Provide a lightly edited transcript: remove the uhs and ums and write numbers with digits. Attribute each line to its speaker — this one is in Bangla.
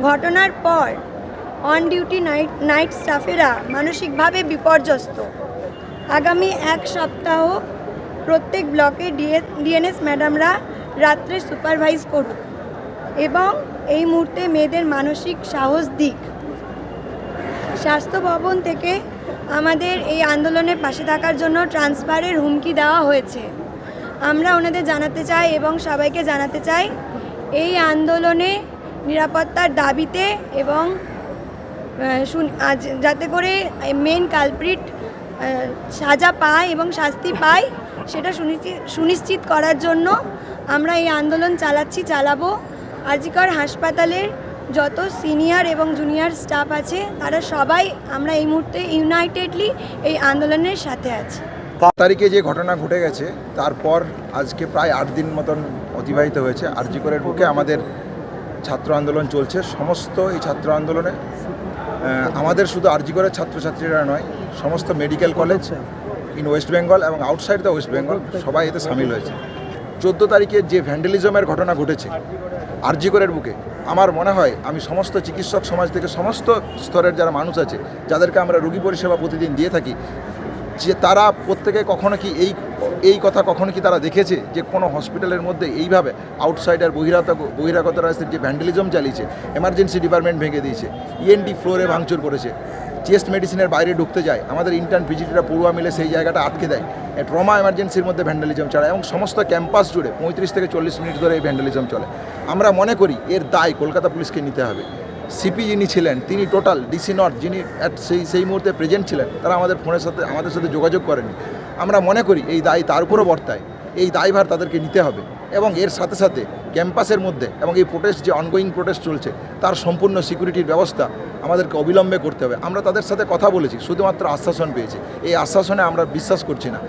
Speaker 1: ঘটনার পর অন ডিউটি নাইট স্টাফেরা মানসিকভাবে বিপর্যস্ত। আগামী এক সপ্তাহ প্রত্যেক ব্লকে ডিএনএস ম্যাডামরা রাত্রে সুপারভাইজ করুক এবং এই মুহূর্তে মেয়েদের মানসিক সাহস দিক। স্বাস্থ্য ভবন থেকে আমাদের এই আন্দোলনের পাশে থাকার জন্য ট্রান্সফারের হুমকি দেওয়া হয়েছে। আমরা ওনাদের জানাতে চাই এবং সবাইকে জানাতে চাই এই আন্দোলনে নিরাপত্তার দাবিতে এবং যাতে করে মেন কালপ্রিট সাজা পায় এবং শাস্তি পায় সেটা সুনিশ্চিত করার জন্য আমরা এই আন্দোলন চালাবো। আরজিকর হাসপাতালের যত সিনিয়র এবং জুনিয়র স্টাফ আছে তারা সবাই আমরা এই মুহূর্তে ইউনাইটেডলি এই আন্দোলনের সাথে আছি।
Speaker 2: তারিখে যে ঘটনা ঘটে গেছে তারপর আজকে প্রায় 8 দিন মতন অতিবাহিত হয়েছে। আরজিকরের বুকে আমাদের ছাত্র আন্দোলন চলছে। সমস্ত এই ছাত্র আন্দোলনে আমাদের শুধু আরজিকরের ছাত্রছাত্রীরা নয়, সমস্ত medical college in West Bengal এবং আউটসাইড দ্য ওয়েস্ট বেঙ্গল সবাই এতে সামিল হয়েছে। 14 তারিখে যে ভ্যান্ডালিজমের ঘটনা ঘটেছে আরজিকরের বুকে, আমার মনে হয় আমি সমস্ত চিকিৎসক সমাজ থেকে সমস্ত স্তরের যারা মানুষ আছে যাদেরকে আমরা রোগী পরিষেবা প্রতিদিন দিয়ে থাকি, যে তারা প্রত্যেকে কখনো কি এই কথা কখনো কি তারা দেখেছে যে কোনো হসপিটালের মধ্যে এইভাবে আউটসাইডার বহিরাগতরা যে ভ্যান্ডালিজম চালিয়েছে, এমার্জেন্সি ডিপার্টমেন্ট ভেঙে দিয়েছে, ইএনটি ফ্লোরে ভাঙচুর করেছে, চেস্ট মেডিসিনের বাইরে ঢুকতে যায়, আমাদের ইন্টার্ন পিজিটিরা পড়ুয়া মিলে সেই জায়গাটা আটকে দেয়, ট্রমা এমার্জেন্সির মধ্যে ভ্যান্ডালিজম চালায় এবং সমস্ত ক্যাম্পাস জুড়ে 35 থেকে 40 মিনিট ধরে এই ভ্যান্ডালিজম চলে। আমরা মনে করি এর দায় কলকাতা পুলিশকে নিতে হবে। সিপি যিনি ছিলেন তিনি টোটাল ডিসি নর্থ যিনি সেই মুহূর্তে প্রেজেন্ট ছিলেন তারা আমাদের সাথে যোগাযোগ করেনি। আমরা মনে করি এই দায় তার উপরও বর্তায়, এই দায়ভার তাদেরকে নিতে হবে এবং এর সাথে সাথে ক্যাম্পাসের মধ্যে এবং এই প্রোটেস্ট যে অনগোয়িং প্রোটেস্ট চলছে তার সম্পূর্ণ সিকিউরিটির ব্যবস্থা আমাদেরকে অবিলম্বে করতে হবে। আমরা তাদের সাথে কথা বলেছি, শুধুমাত্র আশ্বাসন পেয়েছি। এই আশ্বাসনে আমরা বিশ্বাস করছি না।